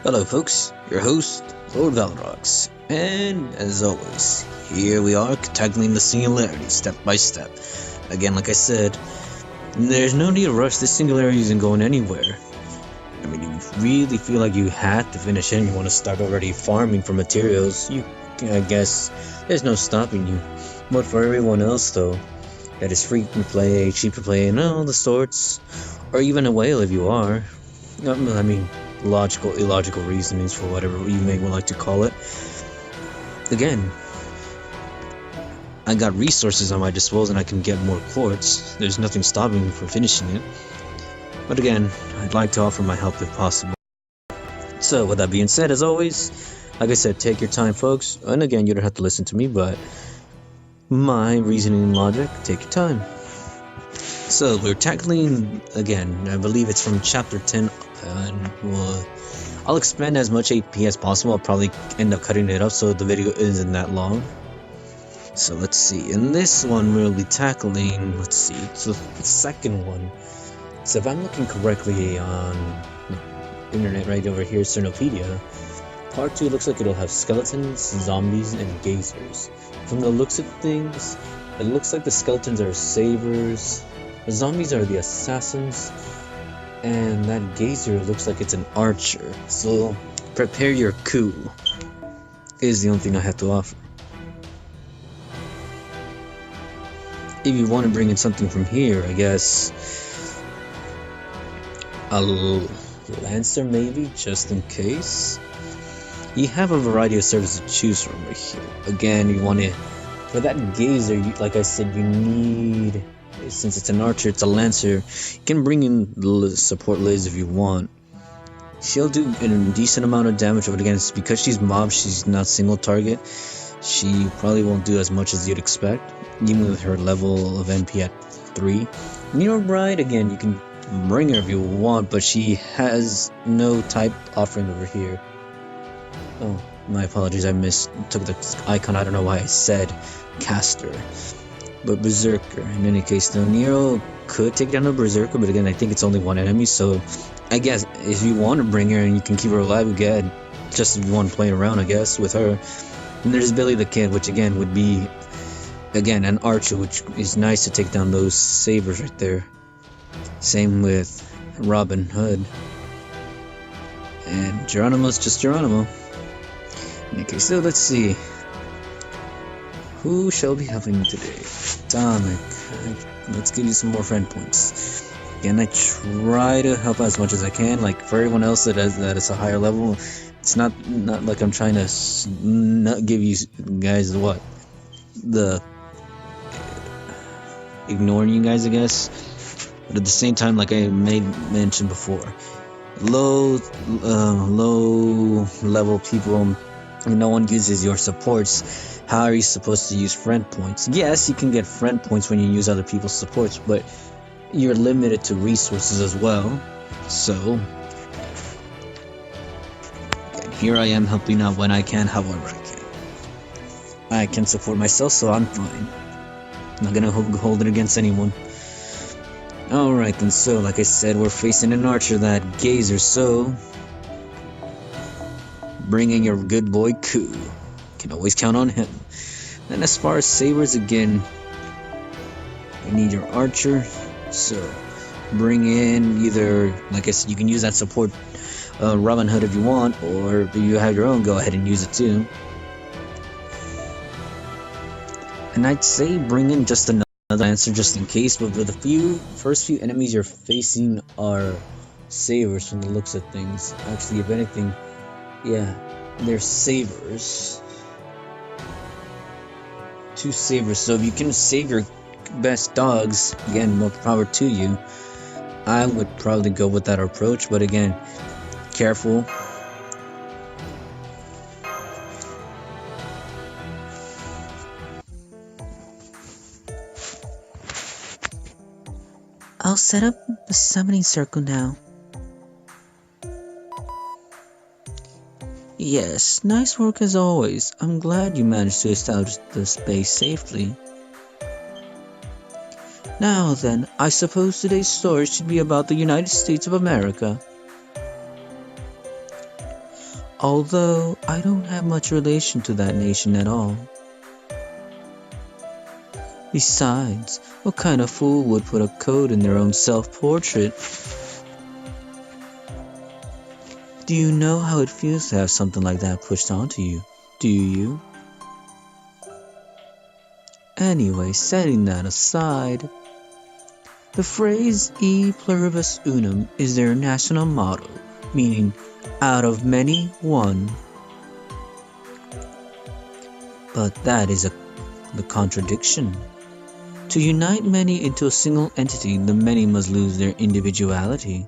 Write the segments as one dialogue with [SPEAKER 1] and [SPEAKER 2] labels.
[SPEAKER 1] Hello folks, your host, Lord Valrox, and as always, here we are tackling the singularity step by step. Again, like I said, there's no need to rush. This singularity isn't going anywhere. I mean, you really feel like you had to finish it and you want to start already farming for materials, I guess there's no stopping you. But for everyone else though, that is free to play, cheap to play, and all the sorts, or even a whale if you are, I mean, illogical reasonings for whatever you may like to call it. Again, I got resources on my disposal and I can get more quartz. There's nothing stopping me from finishing it. But again, I'd like to offer my help if possible. So with that being said, as always, like I said, take your time folks. And again, you don't have to listen to me, but my reasoning and logic, take your time. So we're tackling, again, I believe it's from chapter 10, and I'll expand as much AP as possible. I'll probably end up cutting it up so the video isn't that long. So let's see, in this one we'll be tackling, it's the second one. So if I'm looking correctly on the internet right over here, Cernopedia, part 2 looks like it'll have skeletons, zombies, and gazers. From the looks of things, it looks like the skeletons are savers, the zombies are the assassins, and that gazer looks like it's an archer. So prepare your coup is the only thing I have to offer. If you want to bring in something from here, I guess a lancer maybe, just in case. You have a variety of services to choose from right here. Again, you want to, for that gazer, like I said, you need, since it's an archer, it's a lancer, you can bring in support Liz if you want. She'll do a decent amount of damage, but again, it's because she's mob, she's not single target. She probably won't do as much as you'd expect, even with her level of NP at 3. You're right, again, you can bring her if you want, but she has no type offering over here. Oh, my apologies, I took the icon, I don't know why I said caster. But Berserker, in any case, though, Nero could take down a Berserker, but again, I think it's only one enemy, so I guess if you want to bring her and you can keep her alive, again, just if you want to play around, I guess, with her. And there's Billy the Kid, which again would be, again, an archer, which is nice to take down those sabers right there. Same with Robin Hood. And Geronimo's just Geronimo. Okay, so let's see. Who shall be helping me today? Dominic. Let's give you some more friend points. Again, I try to help as much as I can. Like for everyone else that is a higher level, it's not like I'm trying to not give you guys ignoring you guys, I guess. But at the same time, like I mentioned before, low level people, no one uses your supports. How are you supposed to use friend points? Yes, you can get friend points when you use other people's supports, but you're limited to resources as well. So here I am helping out when I can, however I can. I can support myself, so I'm fine. I'm not gonna hold it against anyone. Alright then, so like I said, we're facing an archer, that gazer, so bring in your good boy Ku. Can always count on him. And as far as sabers, again, you need your archer, so bring in either, like I said, you can use that support Robin Hood if you want, or if you have your own, go ahead and use it too. And I'd say bring in just another lancer just in case, but for the first few enemies you're facing are sabers from the looks of things. Actually, if anything, yeah, they're sabers. 2 sabers, so if you can save your best dogs, again, more power to you. I would probably go with that approach, but again, careful.
[SPEAKER 2] I'll set up the summoning circle now.
[SPEAKER 1] Yes, nice work as always. I'm glad you managed to establish the space safely. Now then, I suppose today's story should be about the United States of America.
[SPEAKER 2] although I don't have much relation to that nation at all. Besides, what kind of fool would put a code in their own self-portrait? Do you know how it feels to have something like that pushed onto you? Do you? Anyway, setting that aside, the phrase E Pluribus Unum is their national motto, meaning out of many, one. But that is the contradiction. To unite many into a single entity, the many must lose their individuality.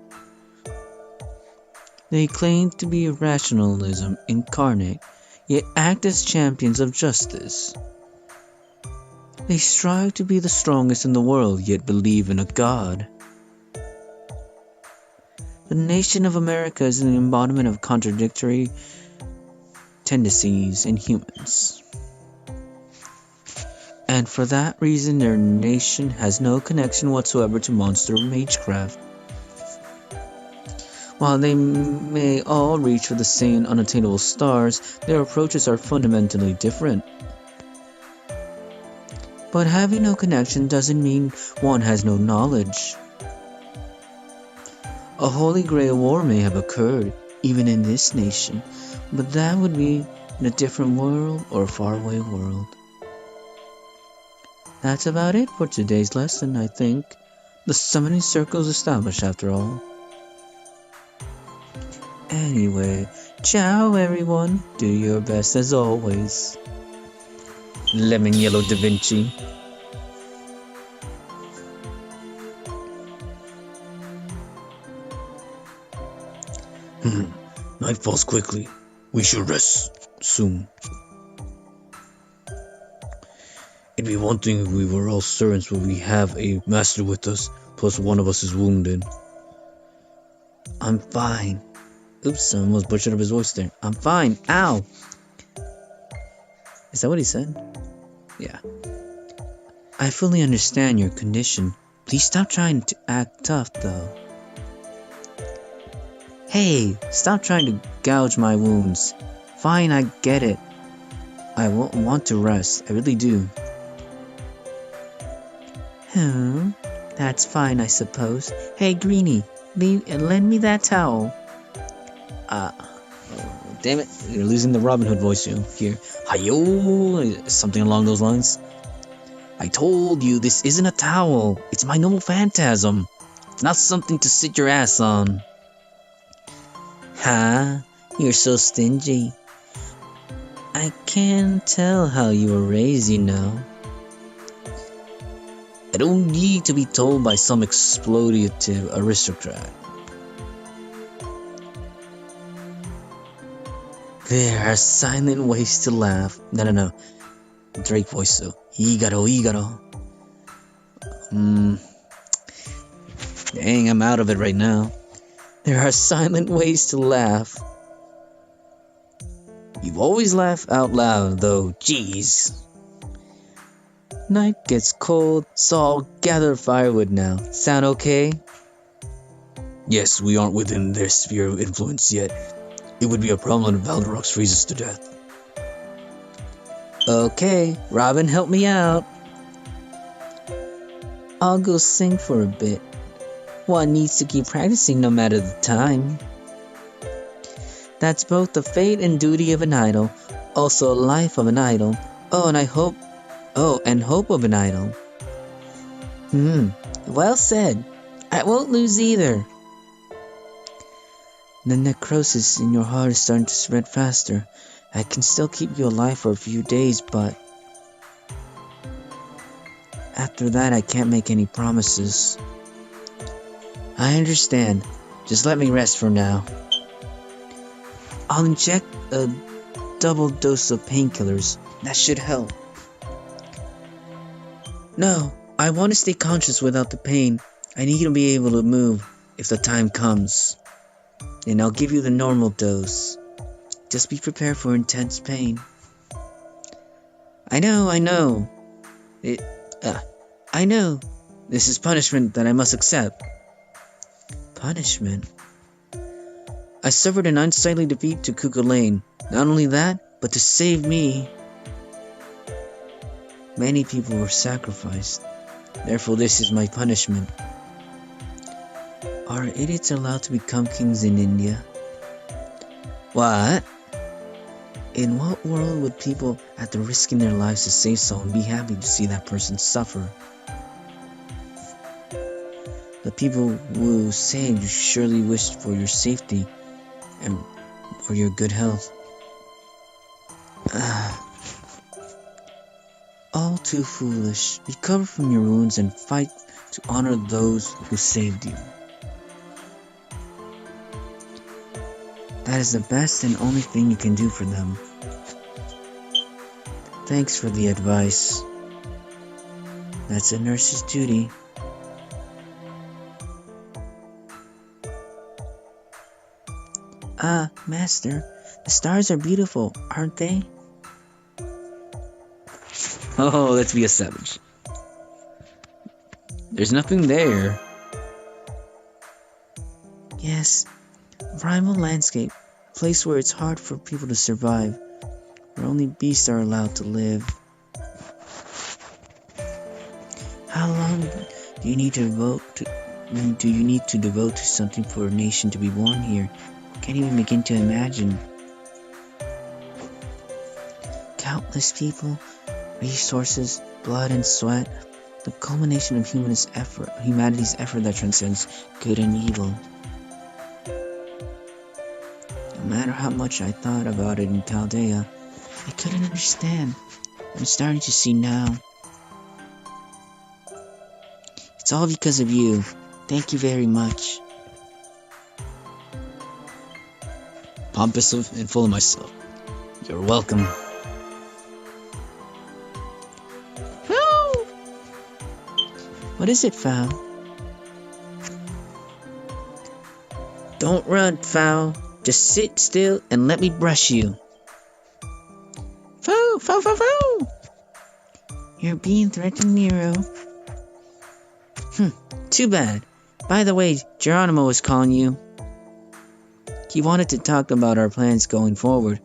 [SPEAKER 2] They claim to be rationalism incarnate, yet act as champions of justice. They strive to be the strongest in the world, yet believe in a God. The nation of America is an embodiment of contradictory tendencies in humans. And for that reason, their nation has no connection whatsoever to monster magecraft. While they may all reach for the same unattainable stars, their approaches are fundamentally different. But having no connection doesn't mean one has no knowledge. A Holy Grail war may have occurred, even in this nation, but that would be in a different world or a faraway world. That's about it for today's lesson, I think. The summoning circle is established after all. Anyway, ciao everyone. Do your best as always.
[SPEAKER 1] Lemon Yellow Da Vinci. Night falls quickly. We should rest soon. It'd be one thing if we were all servants, but we have a master with us, plus one of us is wounded.
[SPEAKER 2] I'm fine. Oops, I almost butchered up his voice there. I'm fine. Ow! Is that what he said? Yeah. I fully understand your condition. Please stop trying to act tough, though. Hey, stop trying to gouge my wounds. Fine, I get it. I want to rest. I really do. That's fine, I suppose. Hey, Greenie, lend me that towel.
[SPEAKER 1] Damn it, you're losing the Robin Hood voice here. Hi-yo, something along those lines. I told you, this isn't a towel. It's my noble phantasm. It's not something to sit your ass on.
[SPEAKER 2] Ha, you're so stingy. I can tell how you were raised, you know.
[SPEAKER 1] I don't need to be told by some exploitative aristocrat.
[SPEAKER 2] There are silent ways to laugh.
[SPEAKER 1] No. Drake voice though. Higaro. Dang, I'm out of it right now.
[SPEAKER 2] There are silent ways to laugh.
[SPEAKER 1] You always laugh out loud though, jeez.
[SPEAKER 2] Night gets cold, so I'll gather firewood now. Sound okay?
[SPEAKER 1] Yes, we aren't within their sphere of influence yet. It would be a problem if Valderox freezes to death.
[SPEAKER 2] Okay, Robin, help me out. I'll go sing for a bit. One needs to keep practicing no matter the time. That's both the fate and duty of an idol, also a life of an idol. And hope of an idol. Well said. I won't lose either. The necrosis in your heart is starting to spread faster. I can still keep you alive for a few days, but after that I can't make any promises. I understand. Just let me rest for now. I'll inject a double dose of painkillers. That should help. No, I want to stay conscious without the pain. I need to be able to move if the time comes. And I'll give you the normal dose. Just be prepared for intense pain. I know. I know. This is punishment that I must accept. Punishment? I I suffered an unsightly defeat to Kuka Lane. Not only that, but to save me, many people were sacrificed. Therefore, this is my punishment. Are idiots allowed to become kings in India? What? In what world would people, after risking their lives to save someone, be happy to see that person suffer? The people who saved you surely wished for your safety and for your good health. All too foolish. Recover from your wounds and fight to honor those who saved you. That is the best and only thing you can do for them. Thanks for the advice. That's a nurse's duty. Master, the stars are beautiful, aren't they?
[SPEAKER 1] Oh, let's be a savage. There's nothing there.
[SPEAKER 2] Yes, a primal landscape, a place where it's hard for people to survive, where only beasts are allowed to live. How long do you need to devote to something for a nation to be born here? Can't even begin to imagine. Countless people, resources, blood and sweat, the culmination of humanity's effort that transcends good and evil. No matter how much I thought about it in Chaldea, I couldn't understand. I'm starting to see now. It's all because of you. Thank you very much.
[SPEAKER 1] Pompous and full of myself. You're welcome.
[SPEAKER 2] What is it, Fowl? Don't run, Fowl. Just sit still and let me brush you. Fowl, Fowl, Fowl, Fowl! You're being threatened, Nero. Too bad. By the way, Geronimo was calling you. He wanted to talk about our plans going forward.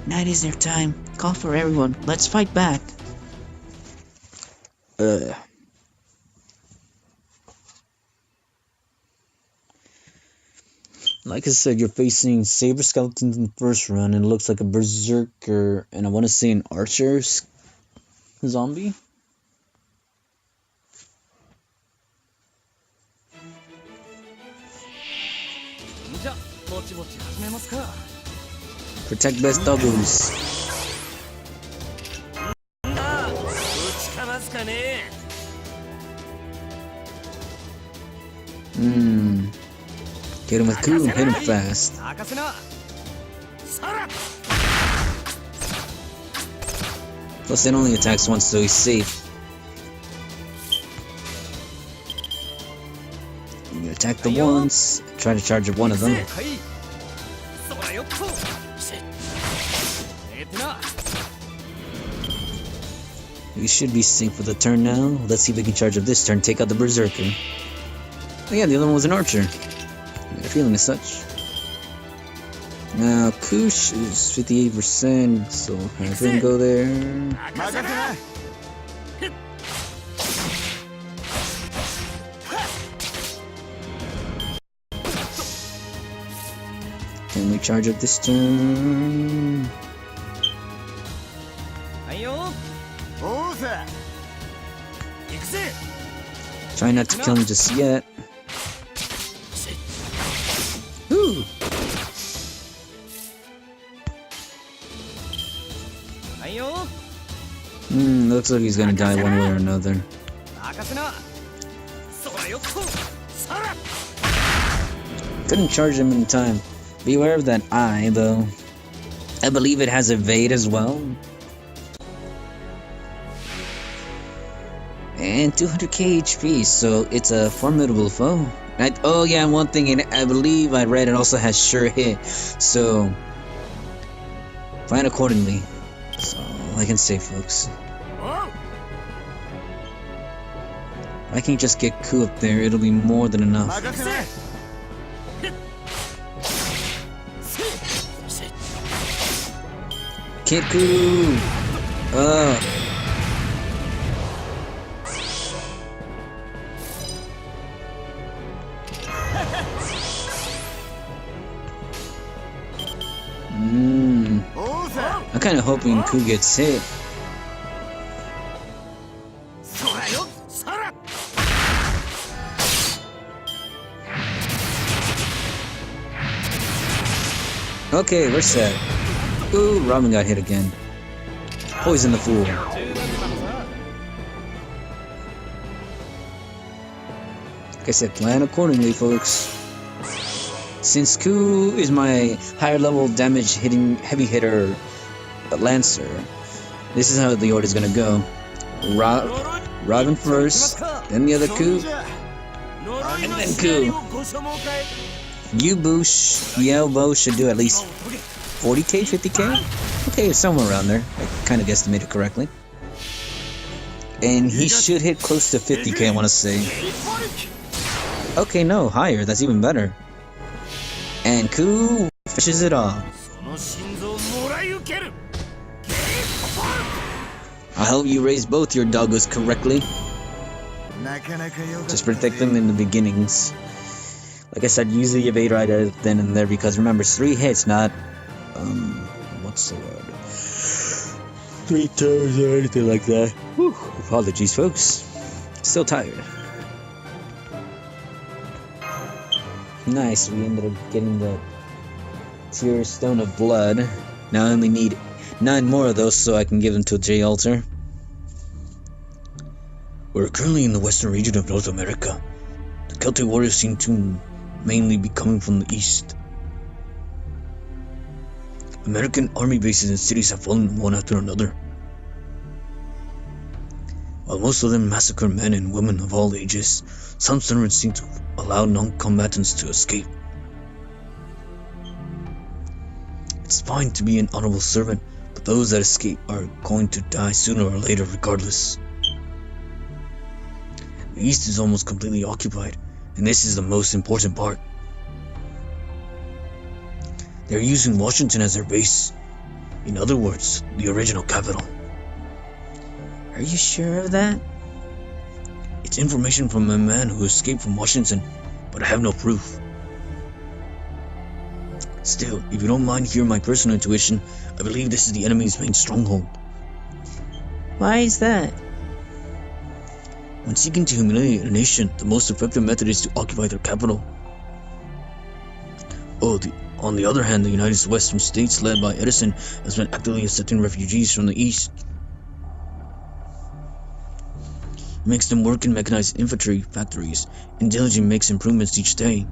[SPEAKER 2] Night is their time. Call for everyone. Let's fight back.
[SPEAKER 1] Like I said, you're facing Saber Skeletons in the first run, and it looks like a Berserker, and I want to say an Archer zombie. Protect best doubles. Hit him with coup, hit him fast. Plus it only attacks once, so he's safe. You attack the once, try to charge up one of them. We should be safe for the turn now. Let's see if we can charge up this turn, take out the Berserker. Oh yeah, the other one was an Archer. I got a feeling as such. Now, Kush is 58%, so have him go there. Can we charge up this turn? Try not to kill him just yet. Ooh. Looks like he's gonna die one way or another. Couldn't charge him in time. Beware of that eye, though. I believe it has evade as well. And 200k HP, so it's a formidable foe. Oh yeah, and one thing, and I believe I read it also has sure hit, so plan accordingly. That's all I can say, folks. I can just get Ku up there, it'll be more than enough. Kid Ku! I'm kinda hoping Ku gets hit. Okay, we're set. Ooh, Robin got hit again. Poison the fool. Like I said, plan accordingly, folks. Since Ku is my higher level damage hitting heavy hitter Lancer, this is how the order is gonna go. Robin first, then the other Ku, and then Ku. Yelbo should do at least 40k, 50k? Okay, somewhere around there. I kind of guesstimated correctly. And he should hit close to 50k, I want to say. Okay, no, higher, that's even better. And Ku fishes it off. I hope you raise both your doggos correctly. Just protect them in the beginnings. Like I said, use the evade right then and there, because remember, it's 3 hits, not what's the word? 3 turns or anything like that. Whew. Apologies, folks. Still tired. Nice, we ended up getting the Tear Stone of Blood. Now I only need 9 more of those so I can give them to J Alter. We're currently in the western region of North America. The Celtic warriors seem to mainly be coming from the east. American army bases and cities have fallen one after another. While most of them massacre men and women of all ages, some servants seem to allow non-combatants to escape. It's fine to be an honorable servant, but those that escape are going to die sooner or later regardless. The east is almost completely occupied, and this is the most important part. They're using Washington as their base. In other words, the original capital.
[SPEAKER 2] Are you sure of that?
[SPEAKER 1] It's information from a man who escaped from Washington, but I have no proof. Still, if you don't mind hearing my personal intuition, I believe this is the enemy's main stronghold.
[SPEAKER 2] Why is that?
[SPEAKER 1] When seeking to humiliate a nation, the most effective method is to occupy their capital. On the other hand, the United Western States, led by Edison, has been actively accepting refugees from the east. It makes them work in mechanized infantry factories, and diligently makes improvements each day.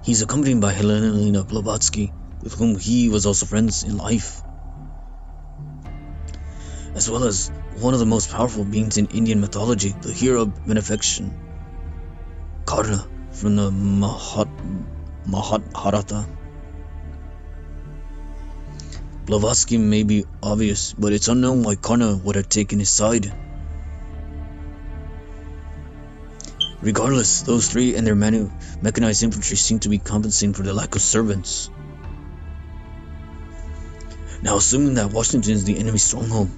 [SPEAKER 1] He's accompanied by Helena Blavatsky, with whom he was also friends in life, as well as one of the most powerful beings in Indian mythology, the hero of benefaction, Karna, from the Mahabharata. Blavatsky may be obvious, but it's unknown why Karna would have taken his side. Regardless, those 3 and their mechanized infantry seem to be compensating for the lack of servants. Now, assuming that Washington is the enemy's stronghold,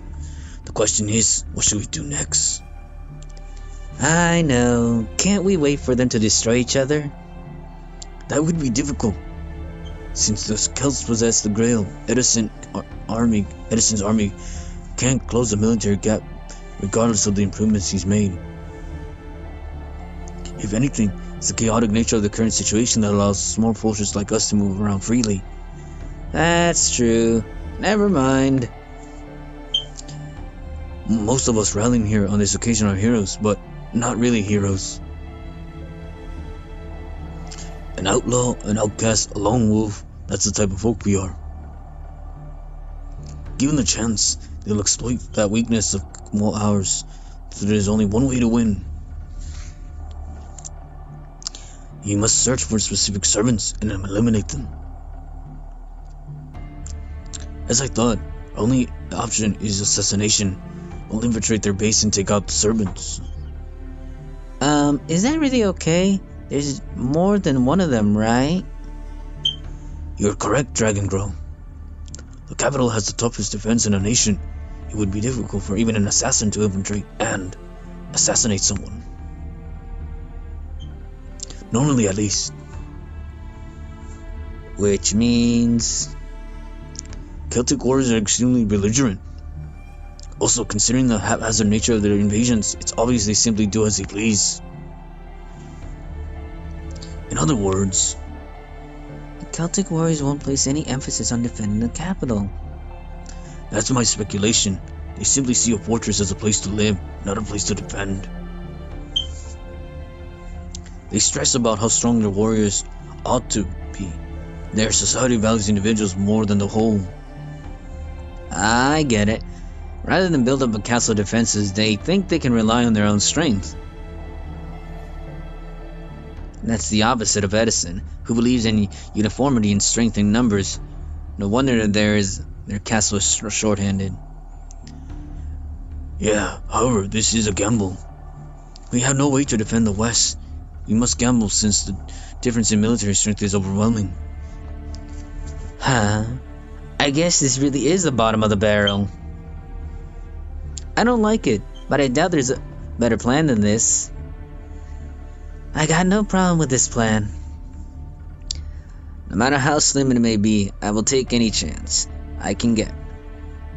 [SPEAKER 1] the question is, what should we do next?
[SPEAKER 2] I know. Can't we wait for them to destroy each other?
[SPEAKER 1] That would be difficult. Since the Celts possess the Grail, Edison's army can't close the military gap regardless of the improvements he's made. If anything, it's the chaotic nature of the current situation that allows small forces like us to move around freely.
[SPEAKER 2] That's true. Never mind.
[SPEAKER 1] Most of us rallying here on this occasion are heroes, but not really heroes. An outlaw, an outcast, a lone wolf, that's the type of folk we are. Given the chance, they'll exploit that weakness of ours, so there's only one way to win. You must search for specific servants and eliminate them. As I thought, our only option is assassination. We'll infiltrate their base and take out the servants.
[SPEAKER 2] Is that really okay? There's more than one of them, right?
[SPEAKER 1] You're correct, Dragon Girl. The capital has the toughest defense in the nation. It would be difficult for even an assassin to infiltrate and assassinate someone. Normally, at least.
[SPEAKER 2] Which means...
[SPEAKER 1] Celtic warriors are extremely belligerent. Also, considering the haphazard nature of their invasions, it's obvious they simply do as they please. In other words,
[SPEAKER 2] the Celtic warriors won't place any emphasis on defending the capital.
[SPEAKER 1] That's my speculation. They simply see a fortress as a place to live, not a place to defend. They stress about how strong their warriors ought to be. Their society values individuals more than the whole.
[SPEAKER 2] I get it. Rather than build up a castle of defenses, they think they can rely on their own strength. That's the opposite of Edison, who believes in uniformity and strength in numbers. No wonder their castle is short-handed.
[SPEAKER 1] Yeah, however, this is a gamble. We have no way to defend the West. We must gamble since the difference in military strength is overwhelming.
[SPEAKER 2] Huh? I guess this really is the bottom of the barrel. I don't like it, but I doubt there's a better plan than this. I got no problem with this plan. No matter how slim it may be, I will take any chance I can get.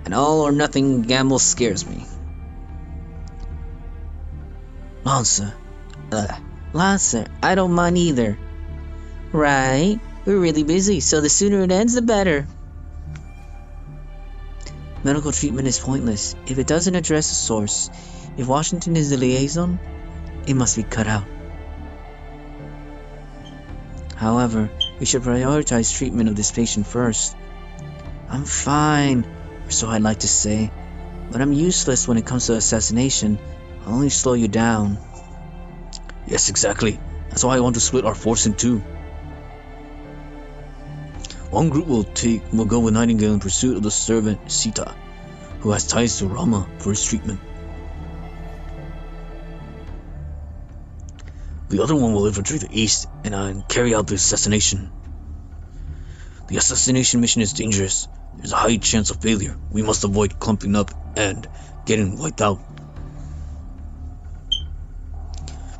[SPEAKER 2] An all-or-nothing gamble scares me. Lancer, I don't mind either. Right? We're really busy, so the sooner it ends, the better. Medical treatment is pointless if it doesn't address the source. If Washington is the liaison, it must be cut out. However, we should prioritize treatment of this patient first. I'm fine, or so I'd like to say, but I'm useless when it comes to assassination. I'll only slow you down.
[SPEAKER 1] Yes, exactly. That's why I want to split our force in two. One group will go with Nightingale in pursuit of the servant Sita, who has ties to Rama for his treatment. The other one will infiltrate the east and carry out the assassination. The assassination mission is dangerous. There's a high chance of failure. We must avoid clumping up and getting wiped out.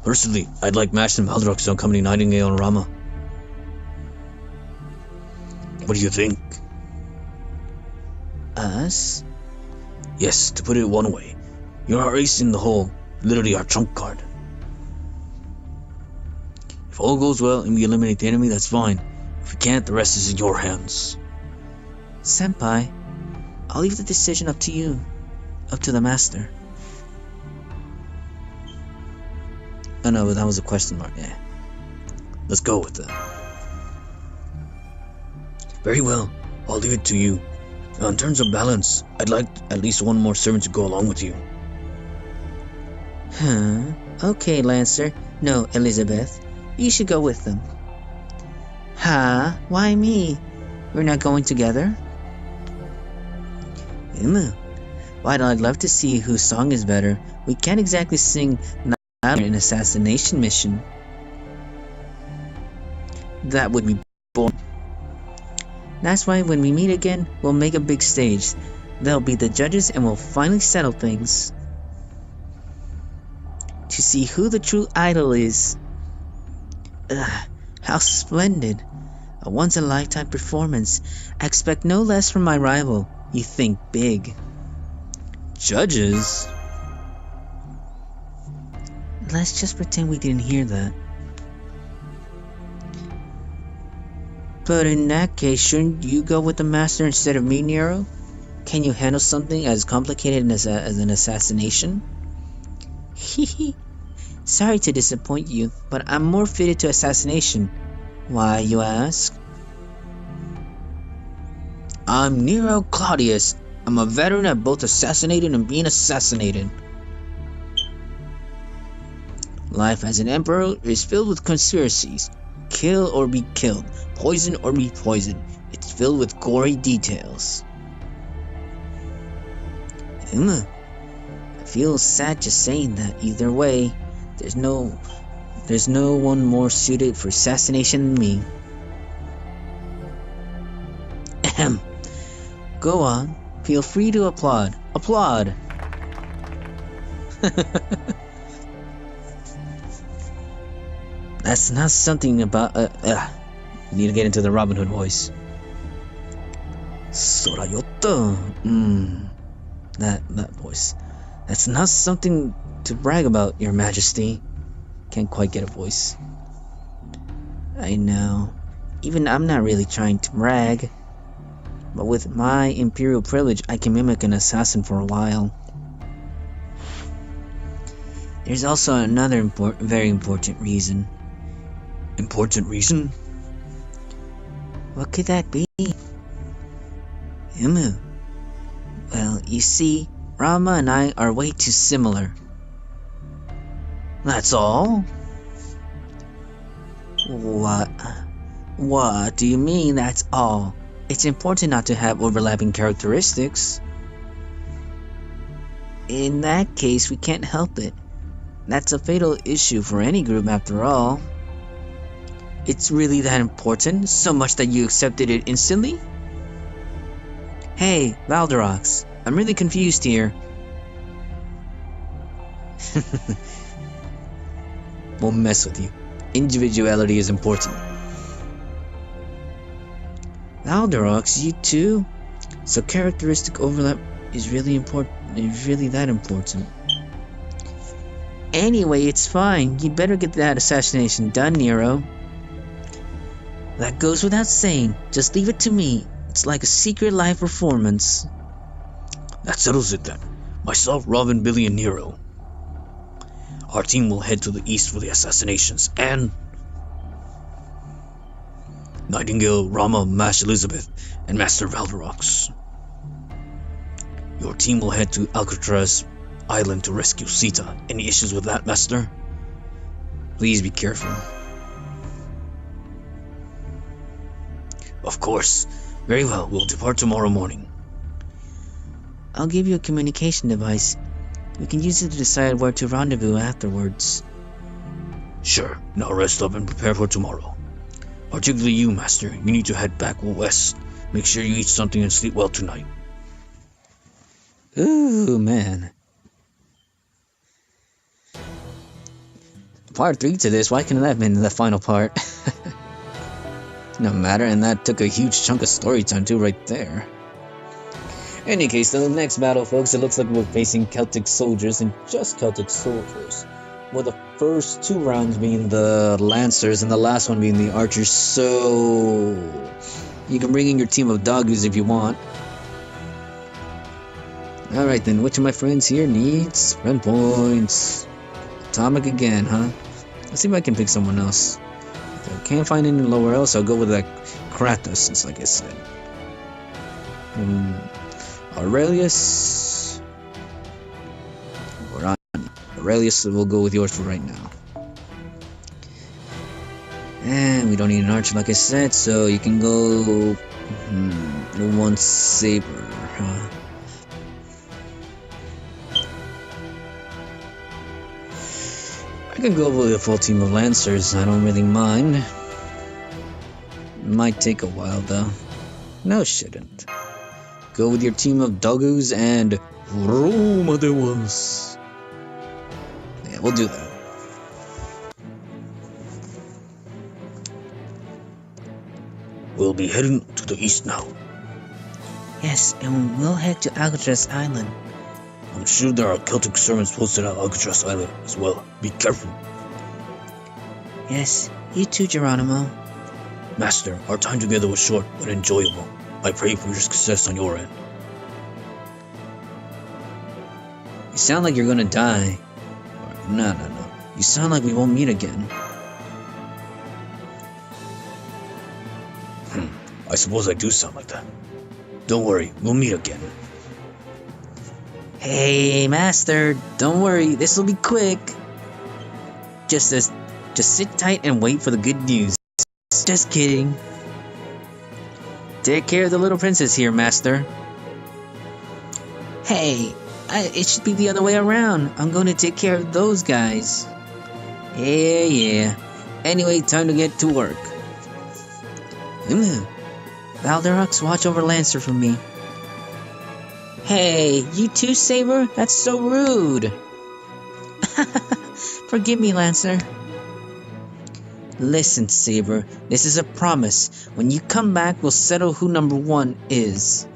[SPEAKER 1] Personally, I'd like Mash and Valdrox to accompany Nightingale and Rama. What do you think?
[SPEAKER 2] Us?
[SPEAKER 1] Yes, to put it one way. You're our ace in the hole, literally our trump card. If all goes well and we eliminate the enemy, that's fine. If we can't, the rest is in your hands.
[SPEAKER 2] Senpai, I'll leave the decision up to you. Up to the master. Oh no, that was a question mark, yeah.
[SPEAKER 1] Let's go with it. Very well, I'll leave it to you. Now, in terms of balance, I'd like at least one more servant to go along with you.
[SPEAKER 2] Huh? Okay, Lancer. No, Elizabeth. You should go with them. Huh? Why me? We're not going together? While I'd love to see whose song is better, we can't exactly sing in an assassination mission. That would be boring. That's why when we meet again, we'll make a big stage. They'll be the judges and we'll finally settle things. To see who the true idol is. Ugh, how splendid. A once-in-a-lifetime performance. I expect no less from my rival. You think big.
[SPEAKER 1] Judges?
[SPEAKER 2] Let's just pretend we didn't hear that. But in that case, shouldn't you go with the master instead of me, Nero? Can you handle something as complicated as an assassination? Hehe. Sorry to disappoint you, but I'm more fitted to assassination. Why, you ask?
[SPEAKER 1] I'm Nero Claudius. I'm a veteran at both assassinating and being assassinated.
[SPEAKER 2] Life as an emperor is filled with conspiracies. Kill or be killed, poison or be poisoned. It's filled with gory details. feel sad just saying that. Either way, there's no one more suited for assassination than me. Ahem. Go on. Feel free to applaud. Applaud! That's not something about... Need to get into the Robin Hood voice. Sorayotta. That voice. That's not something to brag about, Your Majesty. Can't quite get a voice. I know. Even I'm not really trying to brag. But with my imperial privilege, I can mimic an assassin for a while. There's also another very important reason. Important reason? What could that be? Umu. Well, you see, Rama and I are way too similar. That's all? What do you mean that's all? It's important not to have overlapping characteristics. In that case, we can't help it. That's a fatal issue for any group after all. It's really that important? So much that you accepted it instantly? Hey, Valderox, I'm really confused here. Won't mess with you. Individuality is important. Valderox, you too? So characteristic overlap is really important. Is really that important? Anyway, it's fine. You better get that assassination done, Nero. That goes without saying. Just leave it to me. It's like a secret live performance.
[SPEAKER 1] That settles it then. Myself, Robin, Billy, and Nero. Our team will head to the east for the assassinations, and Nightingale, Rama, Mash Elizabeth, and Master Valderox. Your team will head to Alcatraz Island to rescue Sita. Any issues with that, Master? Please be careful. Of course. Very well, we'll depart tomorrow morning.
[SPEAKER 2] I'll give you a communication device. We can use it to decide where to rendezvous afterwards.
[SPEAKER 1] Sure, now rest up and prepare for tomorrow. Particularly you, Master. You need to head back west. Make sure you eat something and sleep well tonight.
[SPEAKER 2] Ooh, man. Part 3 to this, why couldn't that have been the final part? No matter, and that took a huge chunk of story time too right there. In any case, the next battle, folks, it looks like we're facing Celtic soldiers, and just Celtic soldiers. With the first 2 rounds being the Lancers and the last one being the Archers, so you can bring in your team of Dogus if you want. Alright then, which of my friends here needs friend points? Atomic again, huh? Let's see if I can pick someone else. If I can't find any lower else, I'll go with that Kratos, like I said. Aurelius. Aurelius, we'll go with yours for right now. And we don't need an archer, like I said, so you can go. One saber, huh? I can go with a full team of Lancers, I don't really mind. Might take a while though. No, shouldn't. Go with your team of Dogus and Roma there was. Yeah, we'll do that.
[SPEAKER 1] We'll be heading to the east now.
[SPEAKER 2] Yes, and we'll head to Alcatraz Island.
[SPEAKER 1] I'm sure there are Celtic servants posted at Alcatraz Island as well. Be careful.
[SPEAKER 2] Yes, you too, Geronimo.
[SPEAKER 1] Master, our time together was short but enjoyable. I pray for your success on your end.
[SPEAKER 2] You sound like you're gonna die. No. You sound like we won't meet again.
[SPEAKER 1] I suppose I do sound like that. Don't worry, we'll meet again.
[SPEAKER 2] Hey, Master, don't worry, this will be quick. Just sit tight and wait for the good news. Just kidding. Take care of the little princess here, Master. Hey, It should be the other way around. I'm going to take care of those guys. Yeah. Anyway, time to get to work. Valderux, watch over Lancer for me. Hey, you too, Saber? That's so rude. Forgive me, Lancer. Listen, Saber, this is a promise. When you come back, we'll settle who number 1 is.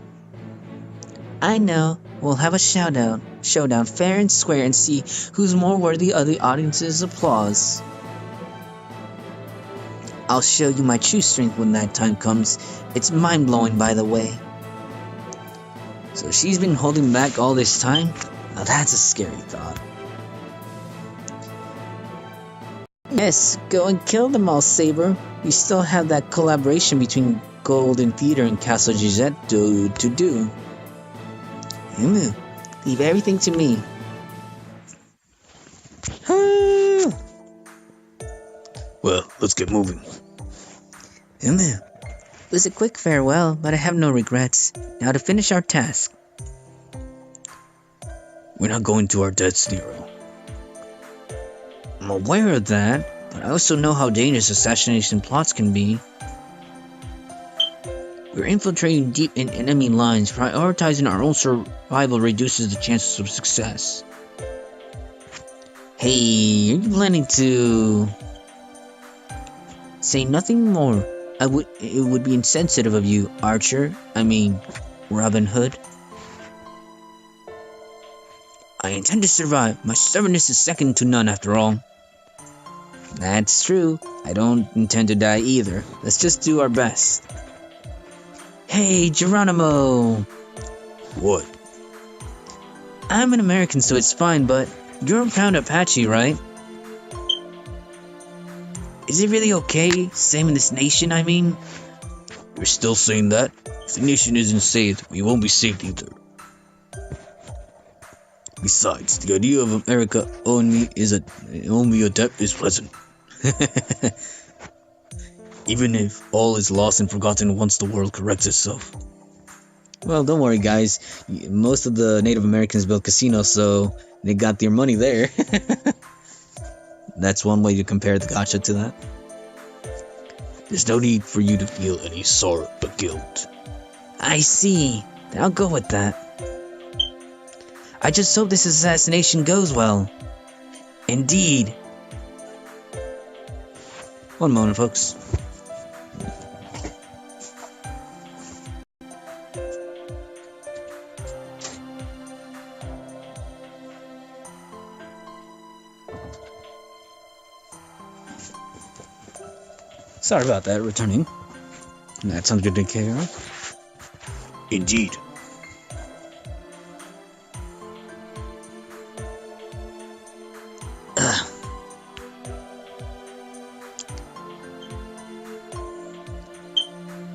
[SPEAKER 2] I know. We'll have a showdown fair and square, and see who's more worthy of the audience's applause. I'll show you my true strength when that time comes. It's mind-blowing, by the way. So she's been holding back all this time? Now that's a scary thought. Yes, go and kill them all, Saber. We still have that collaboration between Golden Theater and Castle Gisette to do. Leave everything to me.
[SPEAKER 1] Well, let's get moving.
[SPEAKER 2] It was a quick farewell, but I have no regrets. Now to finish our task.
[SPEAKER 1] We're not going to our deaths, Nero.
[SPEAKER 2] I'm aware of that, but I also know how dangerous assassination plots can be. We're infiltrating deep in enemy lines. Prioritizing our own survival reduces the chances of success. Hey, are you planning to say nothing more? It would be insensitive of you, Archer. I mean, Robin Hood. I intend to survive. My stubbornness is second to none, after all. That's true. I don't intend to die either. Let's just do our best. Hey, Geronimo!
[SPEAKER 1] What?
[SPEAKER 2] I'm an American, so it's fine, but you're a proud Apache, right? Is it really okay? Same in this nation, I mean?
[SPEAKER 1] You're still saying that? If the nation isn't saved, we won't be saved either. Besides, the idea of America owning me a debt is pleasant. Even if all is lost and forgotten once the world corrects itself.
[SPEAKER 2] Well, don't worry, guys. Most of the Native Americans built casinos, so they got their money there. That's one way to compare the gacha to that.
[SPEAKER 1] There's no need for you to feel any sorrow or guilt.
[SPEAKER 2] I see. I'll go with that. I just hope this assassination goes well. Indeed. One moment, folks. Sorry about that, returning. That sounds good to take care of.
[SPEAKER 1] Indeed.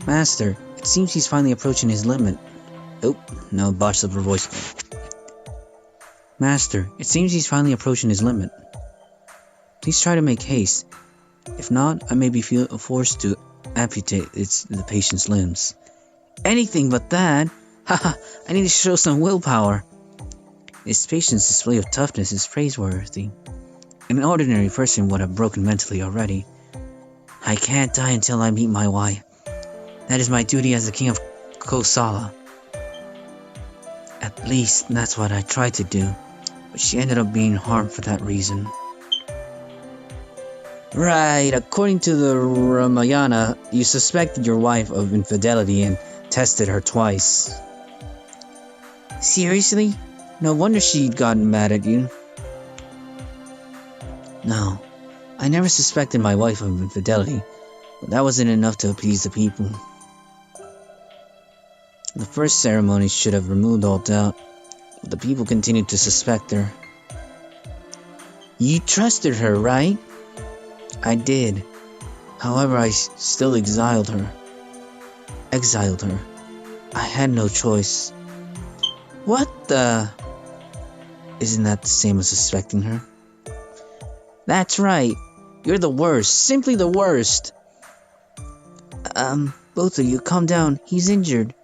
[SPEAKER 2] Master, it seems he's finally approaching his limit. Oh, no, botched up her voice. Master, it seems he's finally approaching his limit. Please try to make haste. If not, I may be forced to amputate the patient's limbs. Anything but that! Haha, I need to show some willpower. This patient's display of toughness is praiseworthy. An ordinary person would have broken mentally already. I can't die until I meet my wife. That is my duty as the king of Kosala. At least, that's what I tried to do, but she ended up being harmed for that reason. Right, according to the Ramayana, you suspected your wife of infidelity and tested her twice. Seriously? No wonder she'd gotten mad at you. No, I never suspected my wife of infidelity, but that wasn't enough to appease the people. The first ceremony should have removed all doubt, but the people continued to suspect her. You trusted her, right? I did. However, I still exiled her. I had no choice. What the? Isn't that the same as suspecting her? That's right. You're the worst. Simply the worst. Both of you, calm down. He's injured.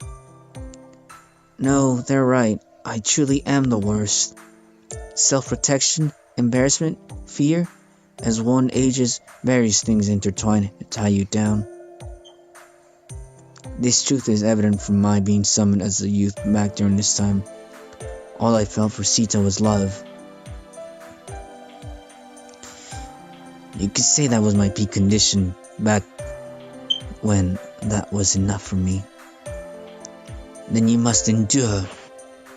[SPEAKER 2] No, they're right. I truly am the worst. Self-protection, embarrassment, fear. As one ages, various things intertwine and tie you down. This truth is evident from my being summoned as a youth back during this time. All I felt for Sita was love. You could say that was my peak condition back when that was enough for me. Then you must endure.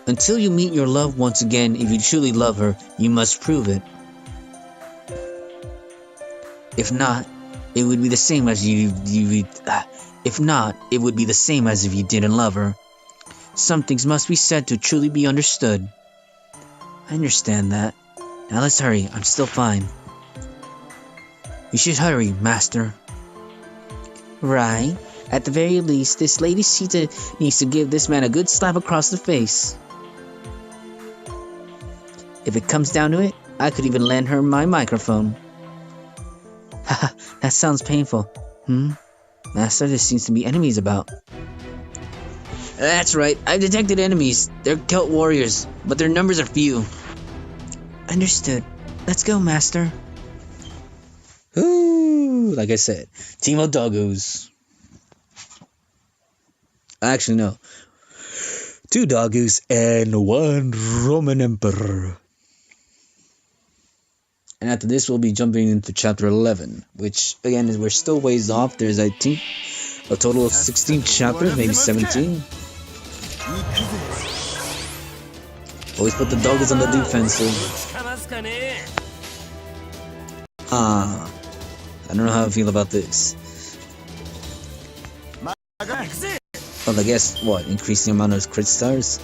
[SPEAKER 2] Until you meet your love once again, if you truly love her, you must prove it. If not, it would be the same as if not, it would be the same as if you didn't love her. Some things must be said to truly be understood. I understand that. Now let's hurry, I'm still fine. You should hurry, master. Right. At the very least, this Lady Sita needs to give this man a good slap across the face. If it comes down to it, I could even lend her my microphone. Haha, that sounds painful. Master, there seems to be enemies about. That's right, I've detected enemies. They're Celt warriors, but their numbers are few. Understood. Let's go, Master.
[SPEAKER 1] Ooh, like I said, team of doggos. Actually, no. 2 doggos and 1 Roman Emperor. And after this, we'll be jumping into chapter 11, which, again, we're still ways off. There's, I think, a total of 16 chapters, maybe 17. Always put the doggos on the defensive. I don't know how I feel about this. Well, I guess, what, increase the amount of crit stars?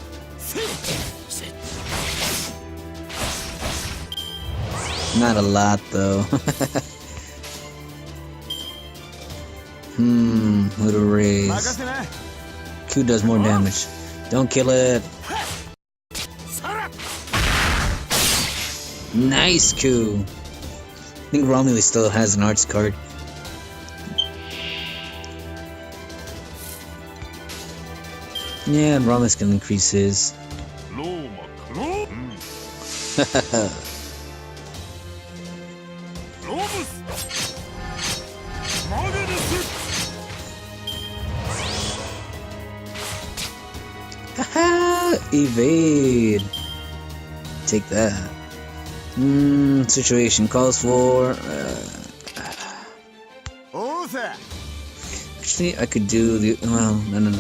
[SPEAKER 1] Not a lot, though. Who to raise? Q does more damage. Don't kill it. Nice, Q. I think Romulus still has an arts card. Yeah, and Romulus can increase his. Haha! Evade! Take that. Situation calls for... Actually, I could do the... Well, no.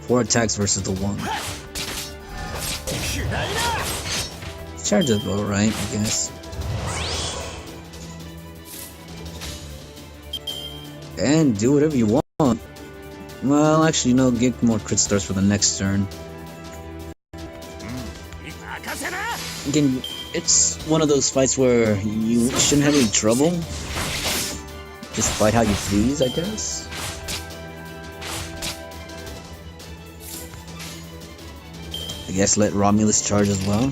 [SPEAKER 1] 4 attacks versus the 1. Chargeable, right? I guess. And do whatever you want. Well, actually, no. Get more crit stars for the next turn. Again, it's one of those fights where you shouldn't have any trouble. Just fight how you please, I guess. I guess let Romulus charge as well.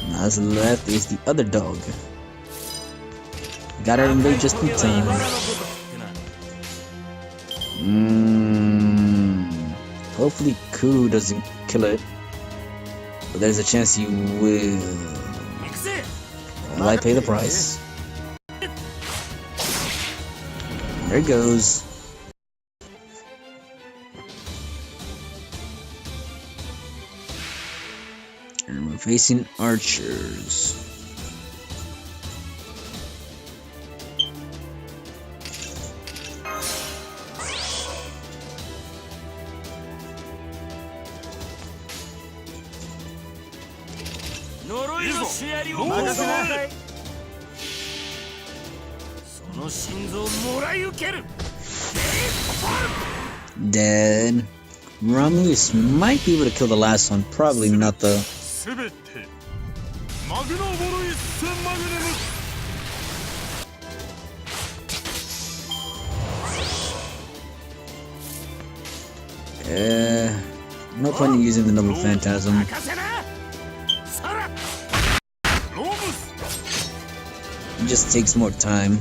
[SPEAKER 1] Now what's left is the other dog. Got her invade just in time. Hopefully Ku doesn't kill it. But there's a chance he will. Well, I pay the price. There it goes. And we're facing archers. Dead. Romulus might be able to kill the last one. Probably not though. No point in using the Noble Phantasm. It just takes more time.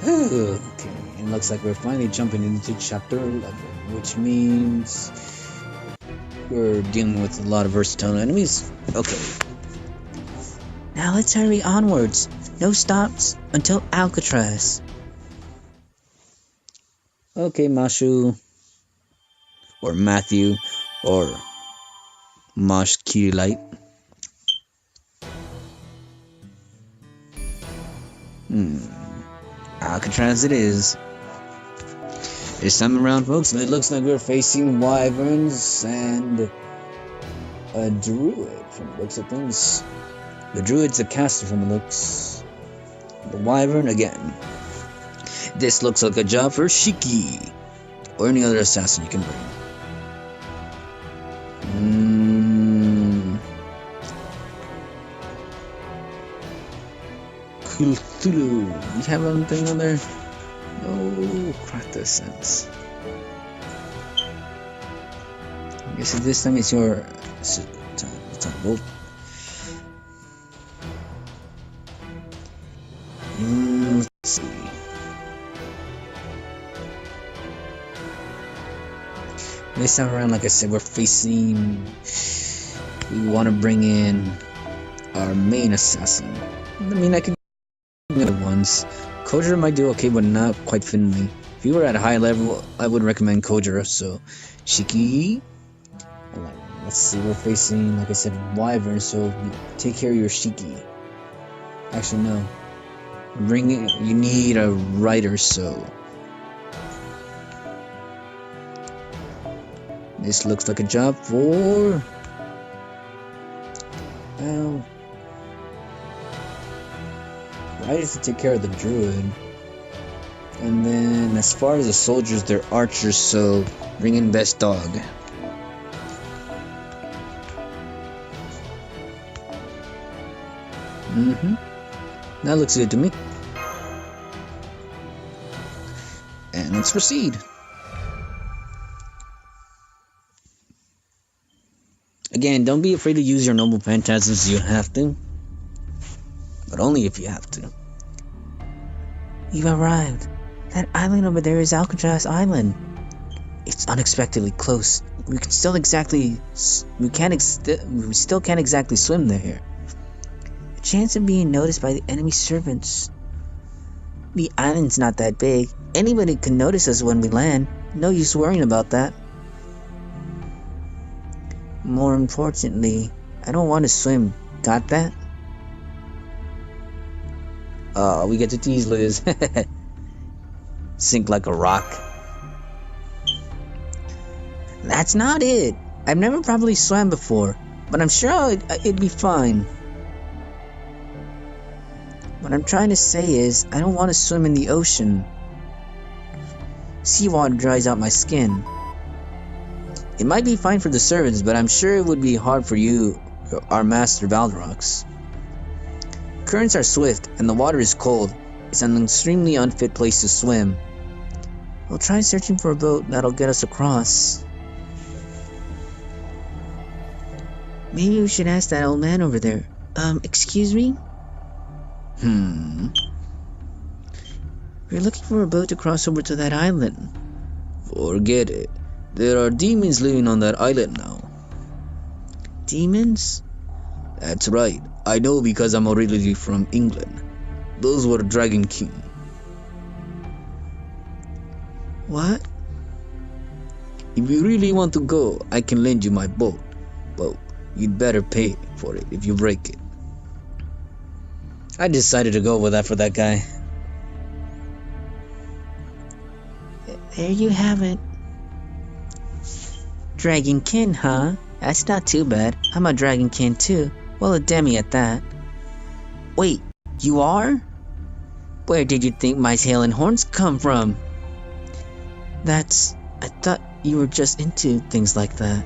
[SPEAKER 1] Okay, it looks like we're finally jumping into chapter 11, which means we're dealing with a lot of versatile enemies. Okay.
[SPEAKER 2] Now let's hurry onwards. No stops until Alcatraz.
[SPEAKER 1] Okay, Mashu. Or Matthew. Or Mosh Kirlight. Alcatraz it is. This time around, folks, it looks like we're facing wyverns and a druid from the looks of things. The druid's a caster from the looks. The wyvern again. This looks like a job for Shiki. Or any other assassin you can bring. Cthulhu. You have anything on there? No, practice sense. I guess this time it's your time. Well, let's see. This time around, like I said, we're facing. We want to bring in our main assassin. I mean, I could do the other ones. Kojiro might do okay, but not quite fitting me. If you were at a high level, I would recommend Kojiro. So, Shiki. Let's see, we're facing, like I said, wyvern. So take care of your Shiki. Actually, no. You need a rider. So this looks like a job for. Well. Riders to take care of the druid. And then as far as the soldiers, they're archers, so bring in best dog. That looks good to me. And let's proceed. Again, don't be afraid to use your noble phantasms if you have to. But only if you have to.
[SPEAKER 2] You arrived. That island over there is Alcatraz Island. It's unexpectedly close. We still can't exactly swim there. A chance of being noticed by the enemy servants. The island's not that big. Anybody can notice us when we land. No use worrying about that. More importantly, I don't want to swim. Got that?
[SPEAKER 1] Oh, we get to tease Liz. Sink like a rock.
[SPEAKER 2] That's not it. I've never properly swam before, but I'm sure it'd be fine. What I'm trying to say is, I don't want to swim in the ocean. Seawater dries out my skin. It might be fine for the servants, but I'm sure it would be hard for you, our master Balrogs. Currents are swift, and the water is cold. It's an extremely unfit place to swim. We'll try searching for a boat that'll get us across. Maybe we should ask that old man over there. Excuse me? We're looking for a boat to cross over to that island.
[SPEAKER 1] Forget it. There are demons living on that island now.
[SPEAKER 2] Demons?
[SPEAKER 1] That's right. I know because I'm originally from England. Those were Dragon King.
[SPEAKER 2] What?
[SPEAKER 1] If you really want to go, I can lend you my boat. But you'd better pay for it if you break it. I decided to go with that for that guy.
[SPEAKER 2] There you have it. Dragonkin, huh? That's not too bad. I'm a Dragonkin too. Well, a demi at that. Wait, you are? Where did you think my tail and horns come from? I thought you were just into things like that.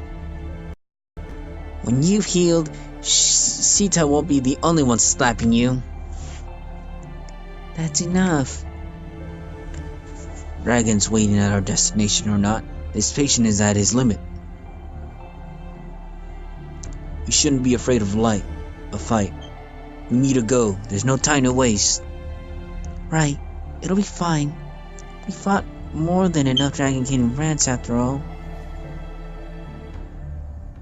[SPEAKER 2] When you've healed, Sita won't be the only one slapping you. That's enough. Dragon's waiting at our destination or not, this patient is at his limit. We shouldn't be afraid of a fight. We need to go. There's no time to waste. Right. It'll be fine. We fought more than enough Dragon Kingdom rats after all.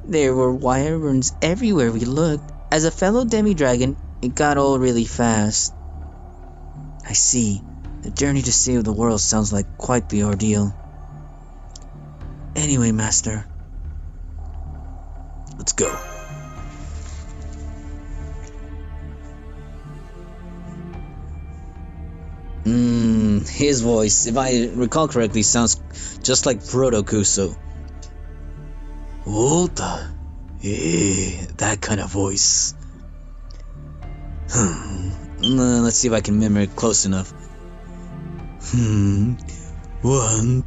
[SPEAKER 2] There were wyverns everywhere we looked. As a fellow demi-dragon, it got old really fast. I see. The journey to save the world sounds like quite the ordeal. Anyway, Master.
[SPEAKER 1] Let's go. His voice, if I recall correctly, sounds just like Proto-Kuso. Ota. That kind of voice. Let's see if I can mimic it close enough. 1,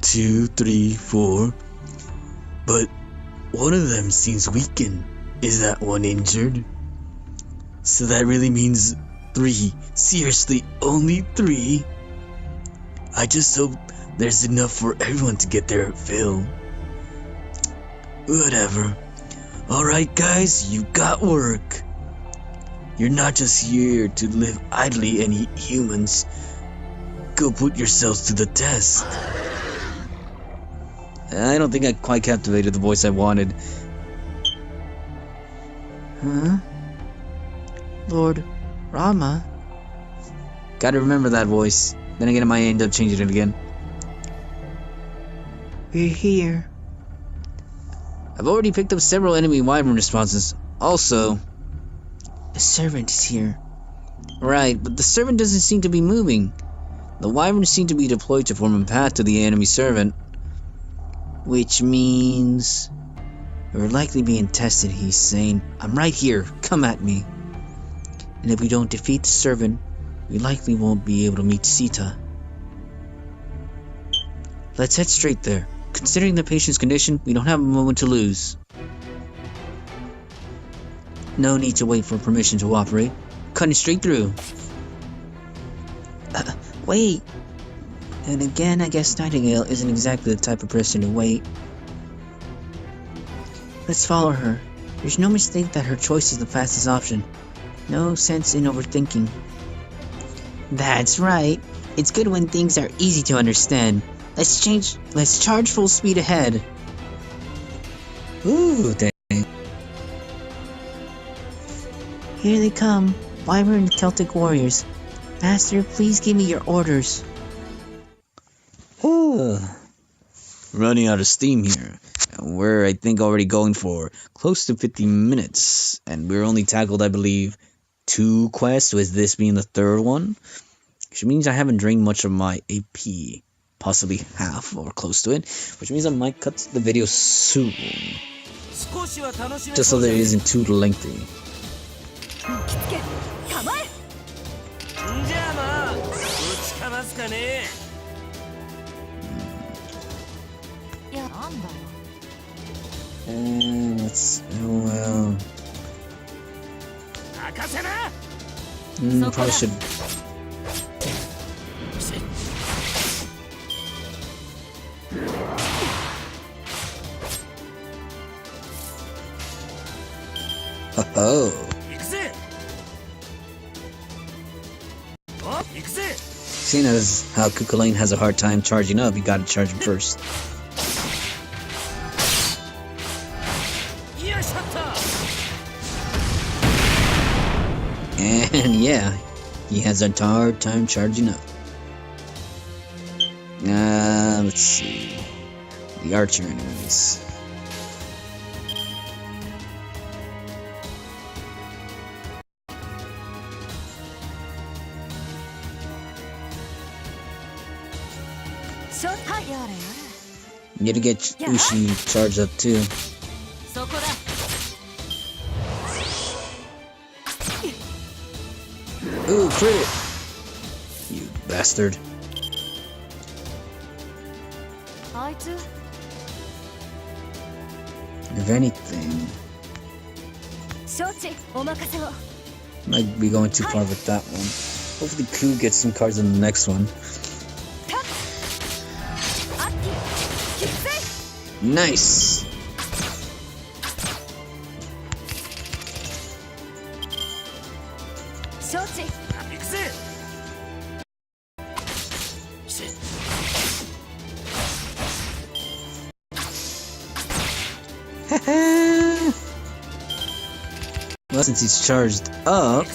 [SPEAKER 1] 2, 3, 4. But one of them seems weakened. Is that one injured? So that really means 3. Seriously, only 3? I just hope there's enough for everyone to get their fill. Whatever. Alright guys, you got work. You're not just here to live idly and eat humans. Go put yourselves to the test. I don't think I quite captivated the voice I wanted.
[SPEAKER 2] Huh? Lord Rama?
[SPEAKER 1] Gotta remember that voice. Then again, I might end up changing it again.
[SPEAKER 2] We're here.
[SPEAKER 1] I've already picked up several enemy wyvern responses. Also,
[SPEAKER 2] the servant is here.
[SPEAKER 1] Right, but the servant doesn't seem to be moving. The wyverns seem to be deployed to form a path to the enemy servant.
[SPEAKER 2] Which means we're likely being tested, he's saying. I'm right here, come at me. And if we don't defeat the servant, we likely won't be able to meet Sita. Let's head straight there. Considering the patient's condition, we don't have a moment to lose. No need to wait for permission to operate. Cutting straight through. Wait. And again, I guess Nightingale isn't exactly the type of person to wait. Let's follow her. There's no mistake that her choice is the fastest option. No sense in overthinking. That's right. It's good when things are easy to understand. Let's charge full speed ahead.
[SPEAKER 1] Ooh, dang.
[SPEAKER 2] Here they come. Wyvern Celtic warriors. Master, please give me your orders.
[SPEAKER 1] Running out of steam here. And we're, I think, already going for close to 50 minutes. And we're only tackled, I believe, 2 quests, with this being the 3rd one. Which means I haven't drained much of my AP. Possibly half or close to it. Which means I might cut the video soon. Just so that it isn't too lengthy. And let's... well... probably should... Oh. Seeing as how Kukulane has a hard time charging up, you gotta charge him first. And yeah, he has a hard time charging up. Let's see. The archer anyways. Need to get Ushi charged up too. Ooh, crit! You bastard. If anything, might be going too far with that one. Hopefully Ku gets some cards in the next one. Nice! Well, since he's charged up,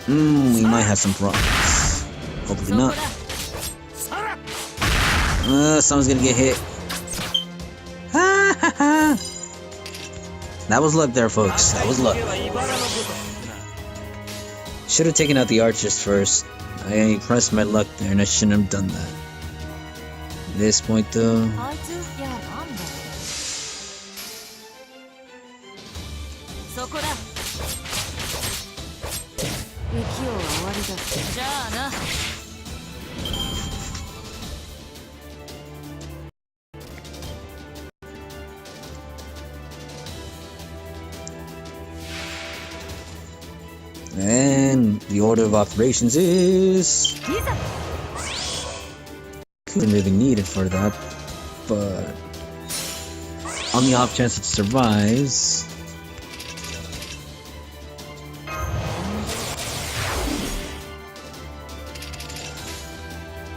[SPEAKER 1] we might have some problems. Hopefully not. Someone's gonna get hit. That was luck there, folks. That was luck. Should have taken out the archers first. I pressed my luck there and I shouldn't have done that. At this point though... And the order of operations is... Couldn't really need it for that, but... On the off chance it survives...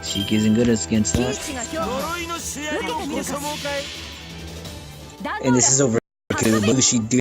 [SPEAKER 1] Sheik isn't good against that. And this is over. Bushi